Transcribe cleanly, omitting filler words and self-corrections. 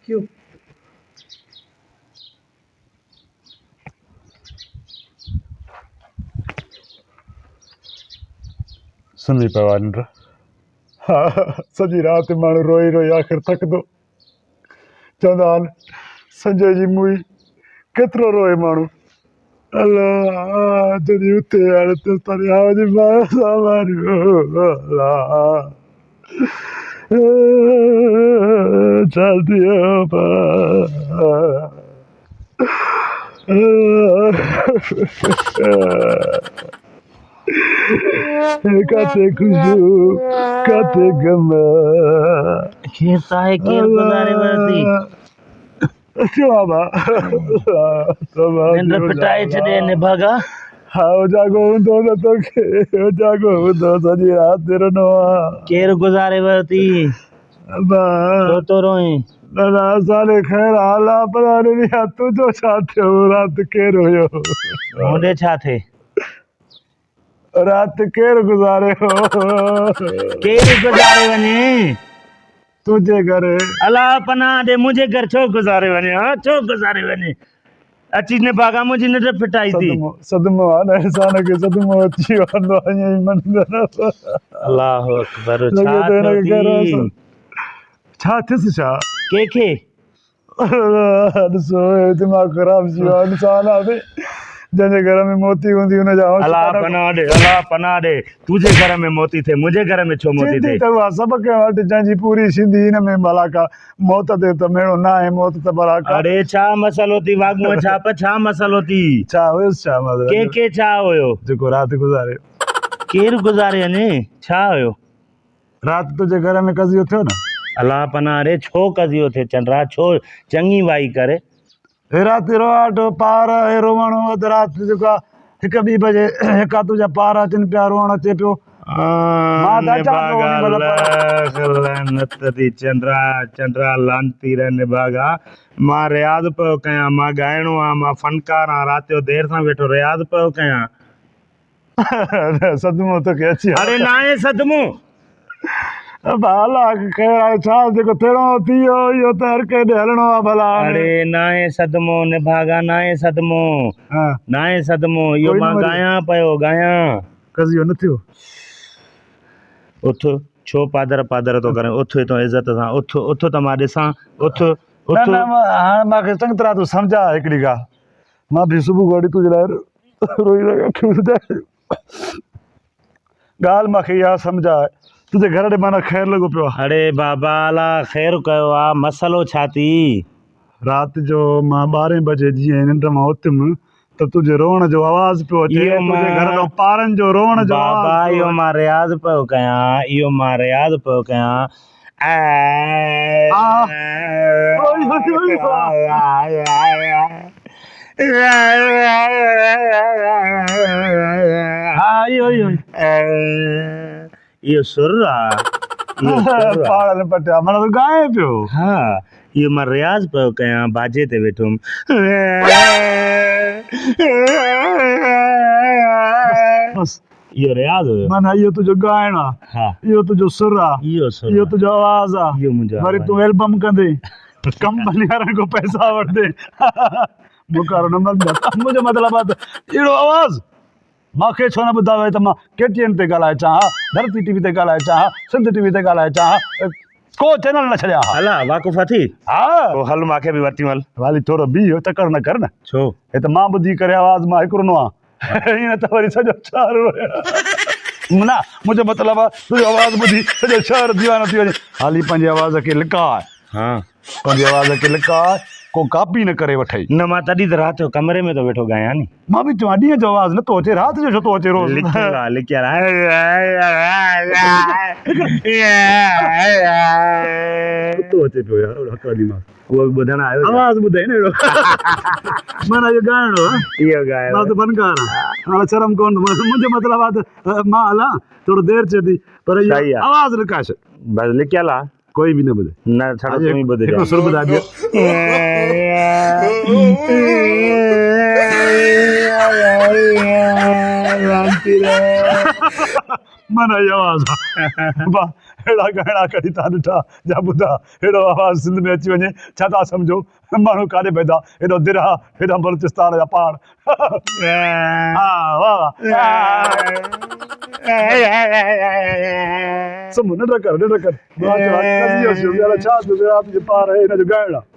क्यों सुनी पियो निंड हाँ सॼी राति माण्हू रोई रोई आख़िर थकंदो चवंदा आहिनि संजय जी मूवी केतिरो रोए माण्हू अलाह जॾहिं उते हाणे दरियाव जी मां सां मारियो अलाह छा थियो काथे खुशबू काथे गम खेर साहे केर गुज़ारे वरती क्यों बाबा निंड पिटाए छॾे निभागा हाँ जागो हूंदो न तोखे जागो हूंदो सॼी राति रनो केर गुज़ारे वरती छो तो रोई दादा असांजे ख़ैर हाल आहे पर हाणे तुंहिंजो छा थियो राति केरु हुयो मुंडे छा थे राति केरु गुज़ारे हो केर गुज़ारे वञे तुंहिंजे घर अलाह पनाह ॾे मुंहिंजे घर छो गुज़ारे वञे हाँ छो गुज़ारे वञे अची निभागा मुंहिंजी निंड फिटाई थी सदमो आहे न इंसान खे सदमो अची वञो ईअं ई मंदर अल्लाह अकबर छा थियो छा थियसि छा कंहिंखे ॾिसो दिमाग़ ख़राब थी वियो आहे इंसान आहे जंहिंजे घर में मोती हूंदी हुनजा अलाह पनाह ॾे तुंहिंजे घर में मोती थे मुंहिंजे घर में छो मोती थे सभु के वटि जंहिंजी पूरी सिंधी हिन में भला का मौत ते त मेड़ो न आहे मौत त भला का अरे छा मसलो थी वागूं छाप छा मसलो थी छा हुयुसि छा मतिलबु के छा हुयो जेको राति गुज़ारे केरु गुज़ारे वञे छा हुयो राति तुंहिंजे घर में कज़ियो थियो न अलाह पनाह ॾे छो कज़ियो थिए चंद्रा छो चङी वाई करे राति रोआट पार रोवण अधु राति जेको आहे 1-2 बजे हिकु तुंहिंजा पार अचनि पिया रोअण अचे पियो चंद्रा लानती रहे निभागा मां रियाज़ पियो कयां मां ॻाइणो आहे मां फनकार आहियां राति जो देरि सां वेठो रियाज़ पियो कयां सदमो तोखे अची अरे ना आहे सदमो भला ख़ैर आहे छा जेको थियणो थी वियो इहो त हर कंहिं हलणो आहे भला अरे ना आहे सदमो निभागा ना आहे सदमो ना आहे सदमो इहो मां ॻायां पियो ॻायां कज़ियो न थियो उथ छो पादर तो करे उथ हितां इज़त सां उथ त मां ॾिसां उथ हाणे मूंखे चङी तरह तूं सम्झा हिकिड़ी ॻाल्हि मां बि सुबुह घड़ी तुंहिंजे लाइ रोई रहियो ॻाल्हि मूंखे इहा सम्झा तुंहिंजे घर ॾे माना ख़ैरु लॻो पियो आहे अरे बाबा अला ख़ैरु कयो आहे मसलो छा थी राति जो मां 12 बजे जीअं निंड मां उथियुमि त तुंहिंजे रोअण जो आवाज़ पियो अचे तुंहिंजे घर जो ॿारनि जो रोअण जो बाबा इहो मां रियाज़ पियो कयां इहो सुर आहे माना तूं ॻाए पियो हा इहो मां रियाज़ पियो कयां बाजे ते वेठुमि इहो रियाज़ हुयो माना इहो तुंहिंजो ॻाइणु आहे हा इहो तुंहिंजो सुर आहे इहो तुंहिंजो आवाज़ आहे इहो मुंहिंजो वरी तूं एल्बम कंदे कंपनी वारनि खां पैसा वठंदे मुकारो न मुंहिंजो मतिलबु आहे त अहिड़ो आवाज़ मूंखे छो न ॿुधायो त मां KTN ते ॻाल्हाए चाहां धरती TV ते ॻाल्हाए चाहां सिंध TV ते ॻाल्हाए चाहां को चैनल न छॾिया हला वाक़ुफ़ थी हा हल मूंखे बि वरितियूं हल वाली थोरो बीहो तकड़ न कर न छो हे त मां ॿुधी करे आवाज़ मां हिकिड़ो आहियां हीअं त वरी सॼो शहर न मुंहिंजो मतिलबु आहे तुंहिंजो आवाज़ ॿुधी सॼो शहर दीवानो थी वञे हाली पंहिंजी आवाज़ खे लिकाए हा पंहिंजी आवाज़ खे लिकाए को कापी न करे वठई न मां तॾहिं त राति जो कमरे में तो वेठो ॻायां नी मां बि चवां ॾींहं जो आवाज़ नथो अचे राति जो छो थो अचे रोज़ लिखियल अचे पियो यार उहो बि ॿुधण आयो आवाज़ ॿुधे न अहिड़ो माना इहो ॻाइणो आहे इहो ॻाए मां त फनकार आहियां हाणे शर्म कोन मुंहिंजो मतिलबु आहे त मां हलां थोरो देरि थिए थी पर इहा आवाज़ लिकाए छॾ बसि लिखियल आहे कोई बि न ॿुधे न छॾो तूं ई ॿुधे हिकिड़ो सुर ॿुधाए ॾियो माना इहा आवाज़ आहे हेड़ा गहना कढी था ॾिठा जा ॿुधा हेड़ो आवाज़ सिंध में अची वञे छा था सम्झो माण्हू काॾे वेंदा हेॾो दिरहा हेॾा बलूचिस्तान जा पहाड़ हा वाह सुम्ह निंड कर छा थियो पार आहे हिन जो ॻाइणु आहे